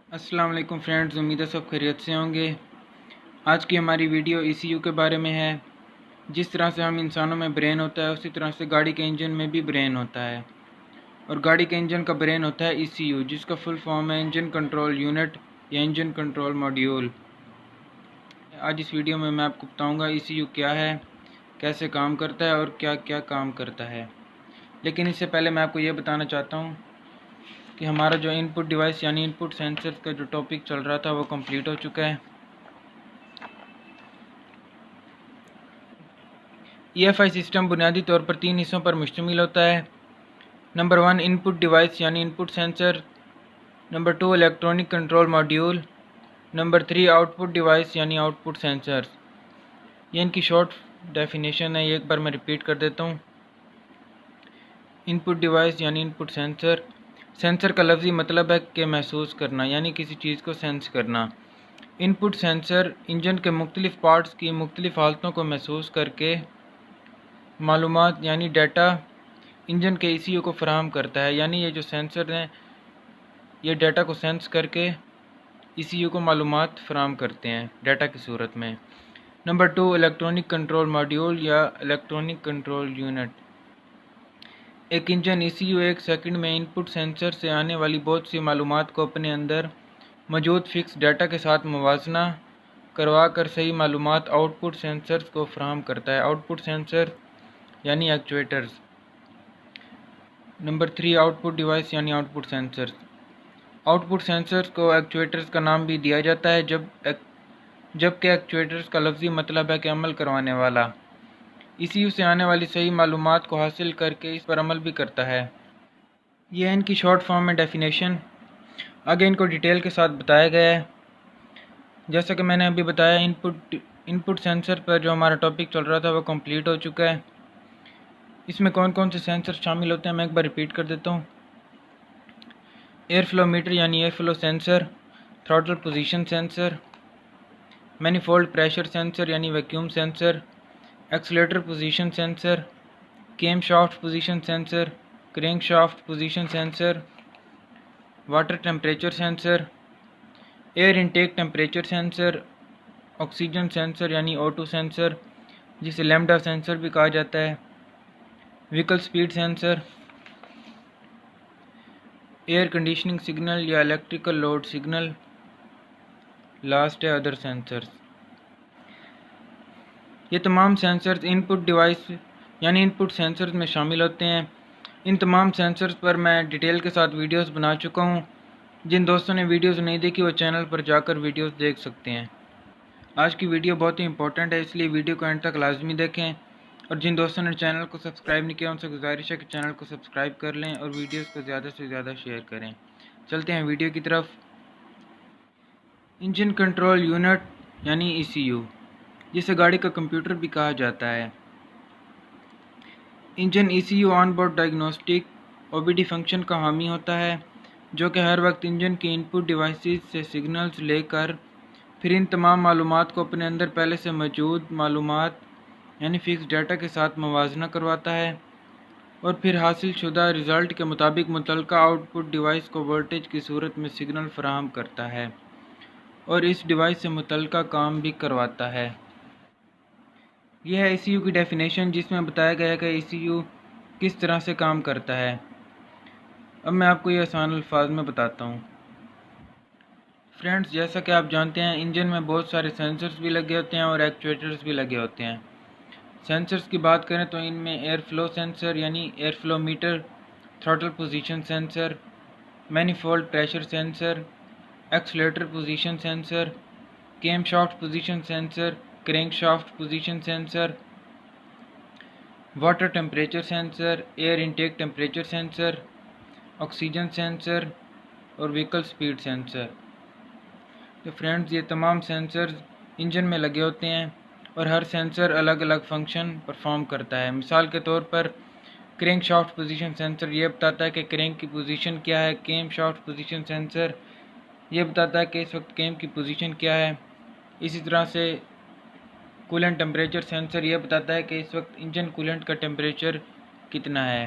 السلام علیکم فرینڈز، امید ہے سب خیریت سے ہوں گے۔ آج کی ہماری ویڈیو ECU کے بارے میں ہے۔ جس طرح سے ہم انسانوں میں برین ہوتا ہے اسی طرح سے گاڑی کے انجن میں بھی برین ہوتا ہے، اور گاڑی کے انجن کا برین ہوتا ہے ECU، جس کا فل فارم ہے انجن کنٹرول یونٹ یا انجن کنٹرول ماڈیول۔ آج اس ویڈیو میں آپ کو بتاؤں گا ECU کیا ہے، کیسے کام کرتا ہے اور کیا کیا کام کرتا ہے۔ لیکن اس سے پہلے میں آپ کو یہ بتانا چاہتا ہوں کہ ہمارا جو ان پٹ ڈیوائس یعنی ان پٹ سینسر کا جو ٹاپک چل رہا تھا وہ کمپلیٹ ہو چکا ہے۔ EFI سسٹم بنیادی طور پر 3 حصوں پر مشتمل ہوتا ہے۔ نمبر 1 ان پٹ ڈیوائس یعنی input sensor, number 2 electronic control module, number 3 output device یعنی آؤٹ پٹ سینسر۔ یہ ان کی شارٹ ڈیفینیشن ہے، یہ ایک بار میں ریپیٹ کر دیتا ہوں۔ ان پٹ ڈیوائس یعنی ان پٹ سینسر، سینسر کا لفظی مطلب ہے کہ محسوس کرنا، یعنی کسی چیز کو سینس کرنا۔ ان پٹ سینسر انجن کے مختلف پارٹس کی مختلف حالتوں کو محسوس کر کے معلومات یعنی ڈیٹا انجن کے ECU کو فراہم کرتا ہے، یعنی یہ جو سینسر ہیں یہ ڈیٹا کو سینس کر کے ECU کو معلومات فراہم کرتے ہیں ڈیٹا کی صورت میں۔ نمبر 2 الیکٹرانک کنٹرول ماڈیول یا الیکٹرانک کنٹرول یونٹ۔ ایک انجن ECU ایک سیکنڈ میں ان پٹ سینسر سے آنے والی بہت سی معلومات کو اپنے اندر موجود فکس ڈیٹا کے ساتھ موازنہ کروا کر صحیح معلومات آؤٹ پٹ سینسرز کو فراہم کرتا ہے۔ آؤٹ پٹ سینسر یعنی ایکچویٹرز۔ نمبر 3 آؤٹ پٹ ڈیوائس یعنی out put censors. Out put censors کو ایکچویٹرز کا نام بھی دیا جاتا ہے جبکہ ایکچویٹرز کا لفظی مطلب ہے کہ عمل کروانے والا۔ ECU سے آنے والی صحیح معلومات کو حاصل کر کے اس پر عمل بھی کرتا ہے۔ یہ ان کی شارٹ فارم میں ڈیفینیشن، آگے ان کو ڈیٹیل کے ساتھ بتایا گیا ہے۔ جیسا کہ میں نے ابھی بتایا ان پٹ سینسر پر جو ہمارا ٹاپک چل رہا تھا وہ کمپلیٹ ہو چکا ہے۔ اس میں کون کون سے سینسر شامل ہوتے ہیں میں ایک بار ریپیٹ کر دیتا ہوں۔ ایئر فلو میٹر یعنی air flow sensor, throttle position sensor, manifold pressure sensor یعنی vacuum sensor, accelerator position sensor, camshaft position sensor, crankshaft position sensor, water temperature sensor, air intake temperature sensor, oxygen sensor یعنی O2 sensor جسے lambda sensor بھی کہا جاتا ہے، vehicle speed sensor, air conditioning signal یا electrical load signal, last ہے other sensors. یہ تمام سینسرز ان پٹ ڈیوائس یعنی ان پٹ سینسرز میں شامل ہوتے ہیں۔ ان تمام سینسرز پر میں ڈیٹیل کے ساتھ ویڈیوز بنا چکا ہوں۔ جن دوستوں نے ویڈیوز نہیں دیکھی وہ چینل پر جا کر ویڈیوز دیکھ سکتے ہیں۔ آج کی ویڈیو بہت ہی امپورٹنٹ ہے، اس لیے ویڈیو کو اینڈ تک لازمی دیکھیں، اور جن دوستوں نے چینل کو سبسکرائب نہیں کیا ان سے گزارش ہے کہ چینل کو سبسکرائب کر لیں اور ویڈیوز کو زیادہ سے زیادہ شیئر کریں۔ چلتے ہیں ویڈیو کی طرف۔ انجن کنٹرول یونٹ یعنی ECU، جسے گاڑی کا کمپیوٹر بھی کہا جاتا ہے۔ Engine ECU on board diagnostic OBD function کا حامی ہوتا ہے، جو کہ ہر وقت انجن کی ان پٹ ڈیوائسز سے سگنلز لے کر پھر ان تمام معلومات کو اپنے اندر پہلے سے موجود معلومات یعنی فکس ڈیٹا کے ساتھ موازنہ کرواتا ہے، اور پھر حاصل شدہ رزلٹ کے مطابق متعلقہ آؤٹ پٹ ڈیوائس کو وولٹیج کی صورت میں سگنل فراہم کرتا ہے اور اس ڈیوائس سے متعلقہ کام بھی کرواتا ہے۔ یہ ہے ECU کی ڈیفینیشن، جس میں بتایا گیا ہے کہ ECU کس طرح سے کام کرتا ہے۔ اب میں آپ کو یہ آسان الفاظ میں بتاتا ہوں۔ فرینڈز، جیسا کہ آپ جانتے ہیں انجن میں بہت سارے سینسرز بھی لگے ہوتے ہیں اور ایکچویٹرز بھی لگے ہوتے ہیں۔ سینسرز کی بات کریں تو ان میں ایئر فلو سینسر یعنی air flow meter, throttle position sensor, manifold pressure sensor, accelerator position sensor, camshaft position sensor, crankshaft position sensor, water temperature sensor, air intake temperature sensor, oxygen sensor اور vehicle speed sensor. تو friends, یہ تمام censors engine میں لگے ہوتے ہیں اور ہر sensor الگ الگ فنکشن پرفارم کرتا ہے۔ مثال کے طور پر کرینک شافٹ پوزیشن سینسر یہ بتاتا ہے کہ کرینک کی پوزیشن کیا ہے، کیم شافٹ پوزیشن سینسر یہ بتاتا ہے کہ اس وقت کیم کی پوزیشن کیا ہے، اسی طرح سے کولنٹ ٹیمپریچر سینسر یہ بتاتا ہے کہ اس وقت انجن کولنٹ کا ٹیمپریچر کتنا ہے۔